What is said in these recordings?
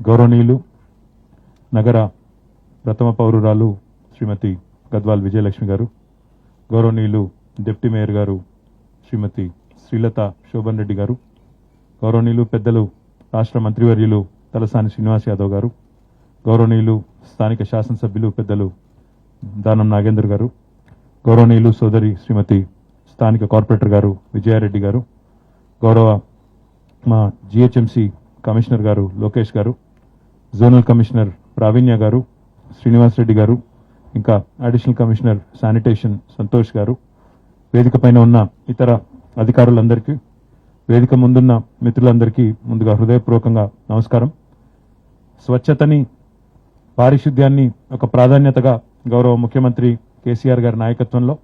గౌరవనీయులు నగర ప్రథమ పౌరురాలు శ్రీమతి గద్వాల్ విజయలక్ష్మి గారు, గౌరవనీయులు డిప్యూటీ మేయర్ గారు శ్రీమతి శ్రీలత శోభన్ రెడ్డి గారు, గౌరవనీయులు పెద్దలు రాష్ట్ర మంత్రివర్యులు తలసాని శ్రీనివాస్ యాదవ్ గారు, గౌరవనీయులు స్థానిక శాసనసభ్యులు పెద్దలు దానం నాగేందర్ గారు, గౌరవనీయులు సోదరి శ్రీమతి స్థానిక కార్పొరేటర్ గారు విజయారెడ్డి గారు, గౌరవ మా జిహెచ్ఎంసి కమిషనర్ గారు లోకేష్ గారు, జోనల్ కమిషనర్ ప్రావీణ్య గారు, శ్రీనివాస్ రెడ్డి గారు, ఇంకా అడిషనల్ కమిషనర్ శానిటేషన్ సంతోష్ గారు, వేదిక పైన ఉన్న ఇతర అధికారులందరికీ, వేదిక ముందున్న మిత్రులందరికీ ముందుగా హృదయపూర్వకంగా నమస్కారం. స్వచ్ఛతని, పారిశుద్ధ్యాన్ని ఒక ప్రాధాన్యతగా గౌరవ ముఖ్యమంత్రి కేసీఆర్ గారి నాయకత్వంలో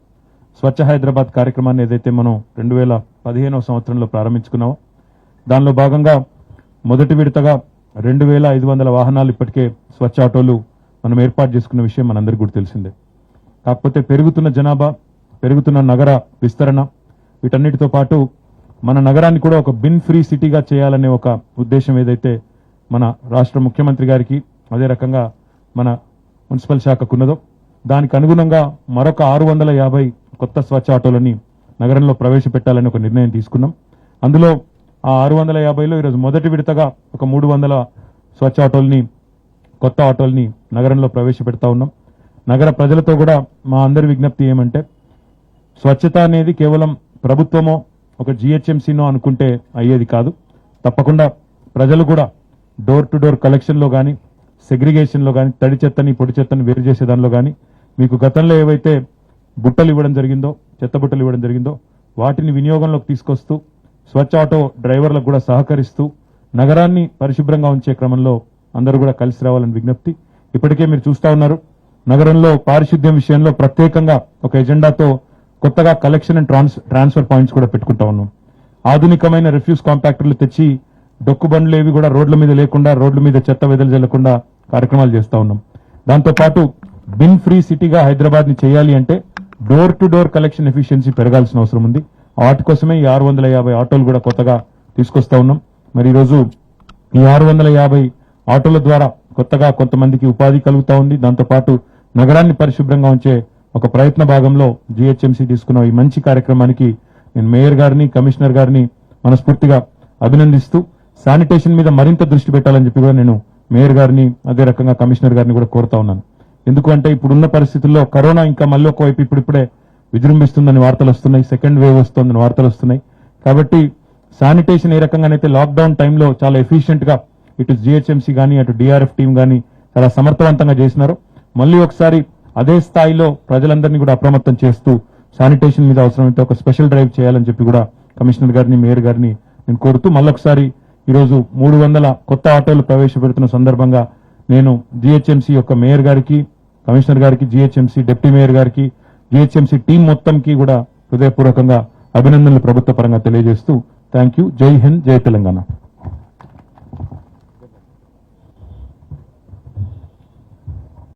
స్వచ్ఛ హైదరాబాద్ కార్యక్రమాన్ని ఏదైతే మనం 2015వ సంవత్సరంలో ప్రారంభించుకున్నామో దానిలో భాగంగా మొదటి విడతగా 2500 వాహనాలు ఇప్పటికే స్వచ్ఛ ఆటోలు మనం ఏర్పాటు చేసుకున్న విషయం మనందరికీ కూడా తెలిసిందే. కాకపోతే పెరుగుతున్న జనాభా, పెరుగుతున్న నగర విస్తరణ, వీటన్నిటితో పాటు మన నగరాన్ని కూడా ఒక బిన్ ఫ్రీ సిటీగా చేయాలనే ఒక ఉద్దేశం ఏదైతే మన రాష్ట్ర ముఖ్యమంత్రి గారికి, అదే రకంగా మన మున్సిపల్ శాఖకున్నదో దానికి అనుగుణంగా మరొక 650 కొత్త స్వచ్ఛ ఆటోలని నగరంలో ప్రవేశపెట్టాలని ఒక నిర్ణయం తీసుకున్నాం. అందులో ఆ 650లో ఈరోజు మొదటి విడతగా ఒక 300 స్వచ్ఛ ఆటోల్ని, కొత్త ఆటోల్ని నగరంలో ప్రవేశపెడతా ఉన్నాం. నగర ప్రజలతో కూడా మా అందరి విజ్ఞప్తి ఏమంటే, స్వచ్ఛత అనేది కేవలం ప్రభుత్వమో ఒక జిహెచ్ఎంసీనో అనుకుంటే అయ్యేది కాదు. తప్పకుండా ప్రజలు కూడా డోర్ టు డోర్ కలెక్షన్లో కానీ, సెగ్రిగేషన్లో కానీ, తడి చెత్తని పొడి చెత్తని వేరు చేసే దానిలో కానీ మీకు గతంలో ఏవైతే బుట్టలు ఇవ్వడం జరిగిందో, చెత్త బుట్టలు ఇవ్వడం జరిగిందో వాటిని వినియోగంలోకి తీసుకొస్తూ స్వచ్ఛ ఆటో డ్రైవర్లకు కూడా సహకరిస్తూ నగరాన్ని పరిశుభ్రంగా ఉంచే క్రమంలో అందరూ కూడా కలిసి రావాలని విజ్ఞప్తి. ఇప్పటికే మీరు చూస్తా ఉన్నారు, నగరంలో పారిశుద్ధ్యం విషయంలో ప్రత్యేకంగా ఒక ఎజెండాతో కొత్తగా కలెక్షన్ అండ్ ట్రాన్స్ఫర్ పాయింట్స్ కూడా పెట్టుకుంటా ఉన్నాం. ఆధునికమైన రిఫ్యూజ్ కాంపాక్టర్లు తెచ్చి డొక్కు బండ్లు ఏవి కూడా రోడ్ల మీద లేకుండా, రోడ్ల మీద చెత్త వెదజల్లకుండా కార్యక్రమాలు చేస్తా ఉన్నాం. దాంతోపాటు బిన్ ఫ్రీ సిటీగా హైదరాబాద్ ని చేయాలి అంటే door to door collection efficiency పెరగాల్సిన అవసరం ఉంది. వాటి కోసమే ఈ 650 ఆటోలు కూడా కొత్తగా తీసుకొస్తా ఉన్నాం. మరి ఈరోజు ఈ 650 ఆటోల ద్వారా కొత్తగా కొంతమందికి ఉపాధి కలుగుతా ఉంది. దాంతోపాటు నగరాన్ని పరిశుభ్రంగా ఉంచే ఒక ప్రయత్న భాగంలో జిహెచ్ఎంసీ తీసుకున్న ఈ మంచి కార్యక్రమానికి నేను మేయర్ గారిని, కమిషనర్ గారిని మనస్ఫూర్తిగా అభినందిస్తూ శానిటేషన్ మీద మరింత దృష్టి పెట్టాలని చెప్పి కూడా నేను మేయర్ గారిని, అదే రకంగా కమిషనర్ గారిని కూడా కోరుతా ఉన్నాను. ఎందుకంటే ఇప్పుడున్న పరిస్థితుల్లో కరోనా ఇంకా మళ్ళీ ఒకవైపు ఇప్పుడిప్పుడే విజృంభిస్తుందని వార్తలు వస్తున్నాయి, సెకండ్ వేవ్ వస్తుందని వార్తలు వస్తున్నాయి. కాబట్టి శానిటేషన్ ఏ రకంగానైతే లాక్డౌన్ టైంలో చాలా ఎఫిషియెంట్ గా ఇటు జిహెచ్ఎంసీ కానీ, అటు డిఆర్ఎఫ్ టీం కానీ చాలా సమర్థవంతంగా చేసినారు, మళ్ళీ ఒకసారి అదే స్థాయిలో ప్రజలందరినీ కూడా అప్రమత్తం చేస్తూ శానిటేషన్ మీద అవసరమైతే ఒక స్పెషల్ డ్రైవ్ చేయాలని చెప్పి కూడా కమిషనర్ గారిని, మేయర్ గారిని నేను కోరుతూ మళ్ళొకసారి ఈరోజు 300 కొత్త ఆటోలు ప్రవేశపెడుతున్న సందర్భంగా నేను జిహెచ్ఎంసీ యొక్క మేయర్ గారికి, కమిషనర్ గారికి, జిహెచ్ఎంసీ డిప్యూటీ మేయర్ గారికి, జిహెచ్ఎంసీ టీం మొత్తంకి కూడా హృదయపూర్వకంగా అభినందనలు ప్రభుత్వ పరంగా తెలియజేస్తూ థ్యాంక్ యూ. జై హింద్, జై తెలంగాణ.